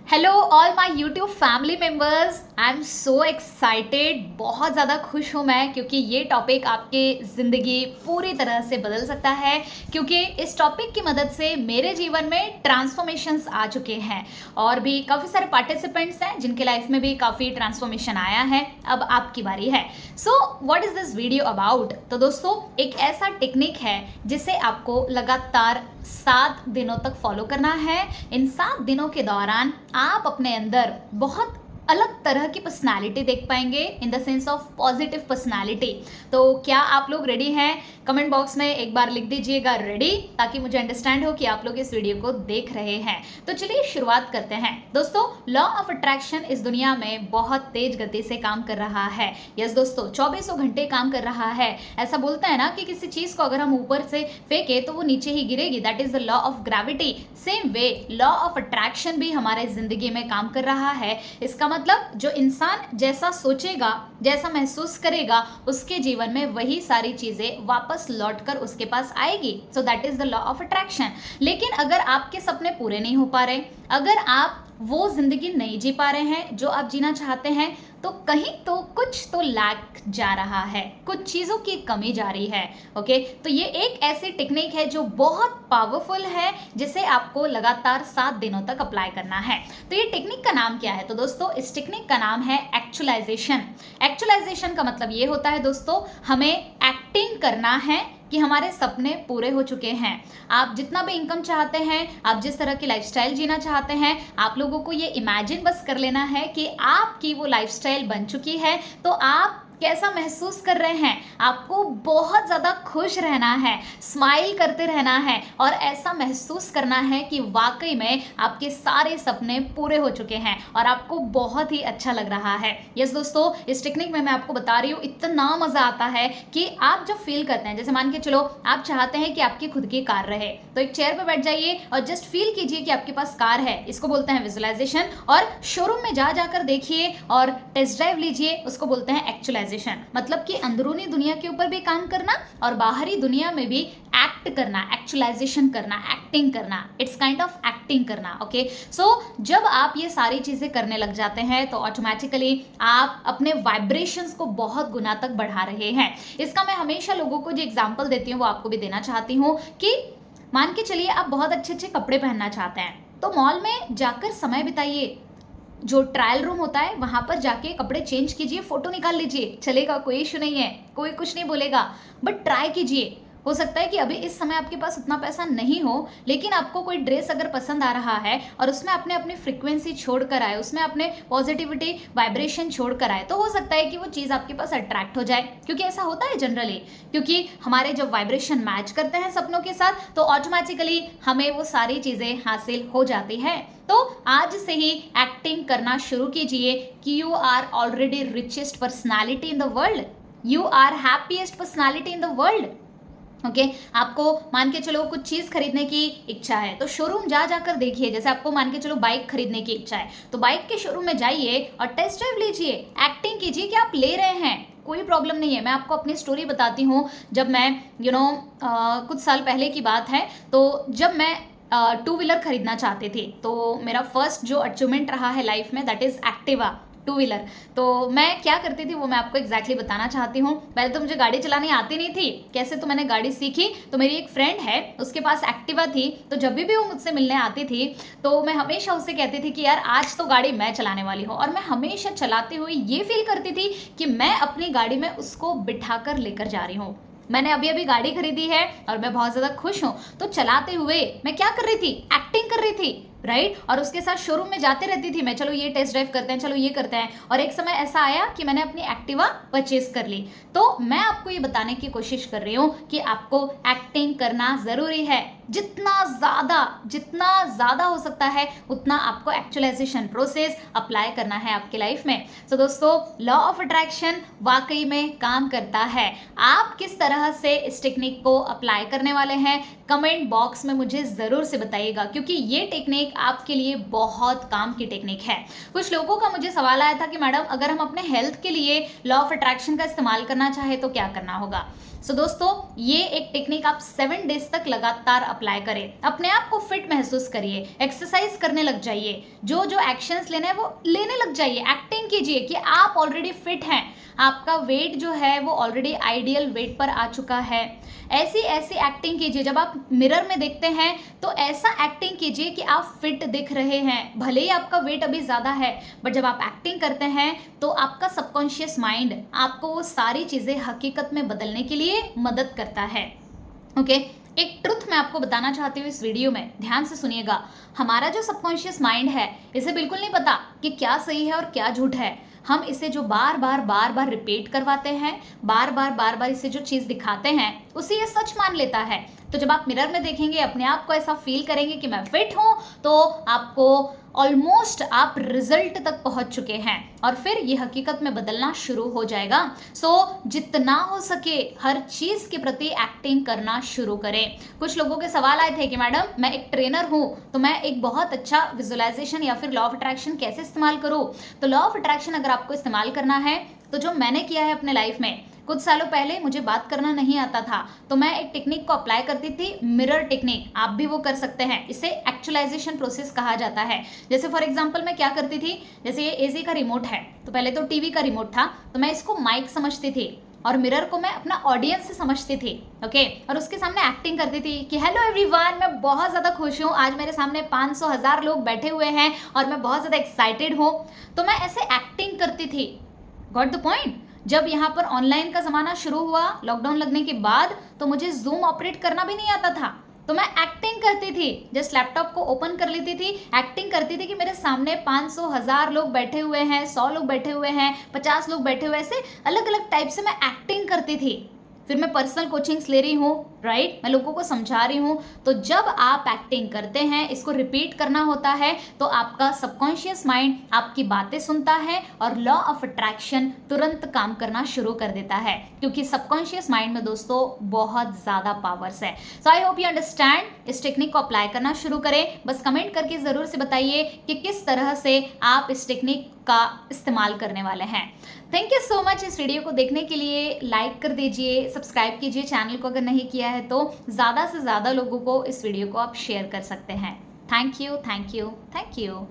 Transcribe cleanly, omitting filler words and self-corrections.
Hello all my YouTube family members, I am so excited. बहुत ज़्यादा खुश हूँ मैं क्योंकि ये टॉपिक आपकी ज़िंदगी पूरी तरह से बदल सकता है। क्योंकि इस टॉपिक की मदद से मेरे जीवन में ट्रांसफॉर्मेशंस आ चुके हैं और भी काफ़ी सारे पार्टिसिपेंट्स हैं जिनके लाइफ में भी काफ़ी ट्रांसफॉर्मेशन आया है। अब आपकी बारी है। So what is this video about? तो दोस्तों, एक ऐसा टेक्निक है जिसे आपको लगातार 7 दिनों तक फॉलो करना है। इन 7 दिनों के दौरान आप अपने अंदर बहुत अलग तरह की पर्सनालिटी देख पाएंगे, in the sense of positive personality. तो क्या आप लोग रेडी हैं? कमेंट बॉक्स में एक बार लिख दीजिएगा रेडी, ताकि मुझे अंडरस्टैंड हो कि आप लोग इस वीडियो को देख रहे हैं। तो चलिए शुरुआत करते हैं। दोस्तों, लॉ ऑफ अट्रैक्शन इस दुनिया में बहुत तेज गति से काम कर रहा है। यस दोस्तों, 24 घंटे काम कर रहा है। ऐसा बोलते हैं ना कि किसी चीज को अगर हम ऊपर से फेंके तो वो नीचे ही गिरेगी, that is the law of gravity. Same way law of attraction भी हमारे जिंदगी में काम कर रहा है। इसका मतलब जो इंसान जैसा सोचेगा, जैसा महसूस करेगा, उसके जीवन में वही सारी चीजें वापस लौटकर उसके पास आएगी। So that is the law of attraction. लेकिन अगर आपके सपने पूरे नहीं हो पा रहे, अगर आप वो जिंदगी नहीं जी पा रहे हैं जो आप जीना चाहते हैं, तो कहीं तो कुछ तो लैक जा रहा है, कुछ चीज़ों की कमी जा रही है। ओके, तो ये एक ऐसी टेक्निक है जो बहुत पावरफुल है, जिसे आपको लगातार 7 दिनों तक अप्लाई करना है। तो ये टेक्निक का नाम क्या है? तो दोस्तों, इस टेक्निक का नाम है एक्चुअलाइजेशन। एक्चुअलाइजेशन का मतलब ये होता है दोस्तों, हमें एक्टिंग करना है कि हमारे सपने पूरे हो चुके हैं। आप जितना भी इनकम चाहते हैं, आप जिस तरह की लाइफस्टाइल जीना चाहते हैं, आप लोगों को ये इमेजिन बस कर लेना है कि आपकी वो लाइफस्टाइल बन चुकी है। तो आप कैसा महसूस कर रहे हैं? आपको बहुत ज़्यादा खुश रहना है, स्माइल करते रहना है और ऐसा महसूस करना है कि वाकई में आपके सारे सपने पूरे हो चुके हैं और आपको बहुत ही अच्छा लग रहा है। यस दोस्तों, इस टेक्निक में मैं आपको बता रही हूँ, इतना मज़ा आता है कि आप जब फील करते हैं, जैसे मान के चलो आप चाहते हैं कि आपकी खुद की कार रहे, तो एक चेयर पर बैठ जाइए और जस्ट फील कीजिए कि आपके पास कार है। इसको बोलते हैं विजुअलाइजेशन। और शोरूम में जाकर देखिए और टेस्ट ड्राइव लीजिए, उसको बोलते हैं एक्चुअलाइजेशन। मतलब कि अंदरूनी दुनिया के ऊपर भी काम करना और बाहरी दुनिया में भी एक्ट करना, एक्चुअलाइजेशन करना, एक्टिंग करना। इट्स काइंड ऑफ एक्टिंग करना। ओके, सो जब आप ये सारी चीजें करने लग जाते हैं तो ऑटोमेटिकली आप अपने वाइब्रेशंस को बहुत गुना तक बढ़ा रहे हैं। इसका मैं हमेशा लोगों को जो एग्जाम्पल देती हूँ वो आपको भी देना चाहती हूँ कि मान के चलिए आप बहुत अच्छे अच्छे कपड़े पहनना चाहते हैं, तो मॉल में जाकर समय बिताइए, जो ट्रायल रूम होता है वहां पर जाके कपड़े चेंज कीजिए, फोटो निकाल लीजिए, चलेगा, कोई इशू नहीं है, कोई कुछ नहीं बोलेगा। बट ट्राई कीजिए। हो सकता है कि अभी इस समय आपके पास उतना पैसा नहीं हो, लेकिन आपको कोई ड्रेस अगर पसंद आ रहा है और उसमें अपने अपनी फ्रीक्वेंसी छोड़कर आए, उसमें अपने पॉजिटिविटी वाइब्रेशन छोड़कर आए, तो हो सकता है कि वो चीज़ आपके पास अट्रैक्ट हो जाए। क्योंकि ऐसा होता है जनरली, क्योंकि हमारे जब वाइब्रेशन मैच करते हैं सपनों के साथ, तो ऑटोमेटिकली हमें वो सारी चीज़ें हासिल हो जाती हैं। तो आज से ही एक्टिंग करना शुरू कीजिए कि you are already richest personality in the world, you are happiest personality in the world. Okay, आपको मान के चलो कुछ चीज़ खरीदने की इच्छा है, तो शोरूम जाकर देखिए। जैसे आपको मान के चलो बाइक खरीदने की इच्छा है, तो बाइक के शोरूम में जाइए और टेस्ट ड्राइव लीजिए, एक्टिंग कीजिए कि आप ले रहे हैं, कोई प्रॉब्लम नहीं है। मैं आपको अपनी स्टोरी बताती हूँ। जब मैं कुछ साल पहले की बात है, तो जब मैं 2 व्हीलर खरीदना चाहती थी, तो मेरा फर्स्ट जो अचीवमेंट रहा है लाइफ में, दैट इज़ एक्टिवा 2 व्हीलर। तो मैं क्या करती थी वो मैं आपको एग्जैक्टली बताना चाहती हूँ। पहले तो मुझे गाड़ी चलानी आती नहीं थी। कैसे? तो मैंने गाड़ी सीखी। तो मेरी एक फ्रेंड है, उसके पास एक्टिवा थी, तो जब भी वो मुझसे मिलने आती थी तो मैं हमेशा उससे कहती थी कि यार आज तो गाड़ी मैं चलाने वाली हूँ। और मैं हमेशा चलाते हुए ये फील करती थी कि मैं अपनी गाड़ी में उसको बिठा कर लेकर जा रही हूँ। मैंने अभी अभी गाड़ी खरीदी है और मैं बहुत ज़्यादा खुश हूँ, तो चलाते हुए मैं क्या कर रही थी? एक्टिंग कर रही थी, राइट। और उसके साथ शोरूम में जाते रहती थी मैं, चलो ये टेस्ट ड्राइव करते हैं, चलो ये करते हैं। और एक समय ऐसा आया कि मैंने अपनी एक्टिवा परचेज कर ली। तो मैं आपको ये बताने की कोशिश कर रही हूँ कि आपको एक्टिंग करना ज़रूरी है। जितना ज़्यादा हो सकता है उतना आपको एक्चुअलाइजेशन प्रोसेस अप्लाई करना है आपकी लाइफ में। तो दोस्तों, लॉ ऑफ अट्रैक्शन वाकई में काम करता है। आप किस तरह से इस टेक्निक को अप्लाई करने वाले हैं, कमेंट बॉक्स में मुझे ज़रूर से बताइएगा, क्योंकि ये टेक्निक आपके लिए बहुत काम की टेक्निक है। कुछ लोगों का मुझे सवाल आया था कि मैडम, अगर हम अपने हेल्थ के लिए लॉ ऑफ अट्रैक्शन का इस्तेमाल करना चाहे तो क्या करना होगा? सो दोस्तों, ये एक टेक्निक आप 7 डेज तक लगातार अप्लाई करें, अपने आप को फिट महसूस करिए, एक्सरसाइज करने लग जाइए, जो जो एक्शंस लेने हैं वो लेने लग जाइए, एक्टिंग कीजिए कि आप ऑलरेडी फिट हैं, आपका वेट जो है वो ऑलरेडी आइडियल वेट पर आ चुका है। ऐसी ऐसी एक्टिंग कीजिए, जब आप मिरर में देखते हैं तो ऐसा एक्टिंग कीजिए कि आप फिट दिख रहे हैं, भले ही आपका वेट अभी ज़्यादा है, बट जब आप एक्टिंग करते हैं तो आपका सबकॉन्शियस माइंड आपको वो सारी चीज़ें हकीकत में बदलने के लिए मदद करता है। ओके, एक ट्रुथ मैं आपको बताना चाहती हूँ इस वीडियो में, ध्यान से सुनिएगा। हमारा जो सबकॉन्शियस माइंड है, इसे बिल्कुल नहीं पता कि क्या सही है और क्या झूठ है। हम इसे जो बार बार रिपीट करवाते हैं, बार बार इसे जो चीज़ दिखाते हैं, उसे ये सच मान लेता है। तो जब आप मिरर में देखेंगे, अपने आप को ऐसा फील करेंगे कि मैं फिट हूँ, तो आपको ऑलमोस्ट आप रिजल्ट तक पहुंच चुके हैं और फिर ये हकीकत में बदलना शुरू हो जाएगा। सो जितना हो सके हर चीज़ के प्रति एक्टिंग करना शुरू करें। कुछ लोगों के सवाल आए थे कि मैडम मैं एक ट्रेनर हूँ, तो मैं एक बहुत अच्छा विजुअलाइजेशन या फिर लॉ ऑफ अट्रैक्शन कैसे इस्तेमाल करूँ। तो लॉ ऑफ अट्रैक्शन अगर आपको इस्तेमाल करना है, तो जो मैंने किया है अपने लाइफ में, कुछ सालों पहले मुझे बात करना नहीं आता था, तो मैं एक टेक्निक को अप्लाई करती थी, मिरर टेक्निक। आप भी वो कर सकते हैं, इसे एक्चुअलाइजेशन प्रोसेस कहा जाता है। जैसे फॉर एग्जांपल मैं क्या करती थी, जैसे ये एसी का रिमोट है, तो पहले तो टीवी का रिमोट था, तो मैं इसको माइक समझती थी और मिरर को मैं अपना ऑडियंस से समझती थी। ओके, और उसके सामने एक्टिंग करती थी कि हेलो एवरीवन, मैं बहुत ज़्यादा खुश हूँ, आज मेरे सामने 500,000 लोग बैठे हुए हैं और मैं बहुत ज़्यादा एक्साइटेड हूँ। तो मैं ऐसे एक्टिंग करती थी। Got the point. जब यहाँ पर ऑनलाइन का ज़माना शुरू हुआ, लॉकडाउन लगने के बाद, तो मुझे जूम ऑपरेट करना भी नहीं आता था, तो मैं एक्टिंग करती थी। जस्ट लैपटॉप को ओपन कर लेती थी, एक्टिंग करती थी कि मेरे सामने 500,000 लोग बैठे हुए हैं, 100 लोग बैठे हुए हैं, 50 लोग बैठे हुए, ऐसे अलग अलग टाइप से मैं एक्टिंग करती थी। फिर मैं पर्सनल कोचिंग्स ले रही हूँ, राइट, मैं लोगों को समझा रही हूँ। तो जब आप एक्टिंग करते हैं, इसको रिपीट करना होता है, तो आपका सबकॉन्शियस माइंड आपकी बातें सुनता है और लॉ ऑफ अट्रैक्शन तुरंत काम करना शुरू कर देता है, क्योंकि सबकॉन्शियस माइंड में दोस्तों बहुत ज़्यादा पावर्स है। सो आई होप यू अंडरस्टैंड। इस टेक्निक को अप्लाई करना शुरू करें। बस कमेंट करके ज़रूर से बताइए कि किस तरह से आप इस टेक्निक का इस्तेमाल करने वाले हैं। थैंक यू सो मच इस वीडियो को देखने के लिए। लाइक कर दीजिए, सब्सक्राइब कीजिए चैनल को अगर नहीं किया है तो। ज़्यादा से ज़्यादा लोगों को इस वीडियो को आप शेयर कर सकते हैं। Thank you, thank you, thank you.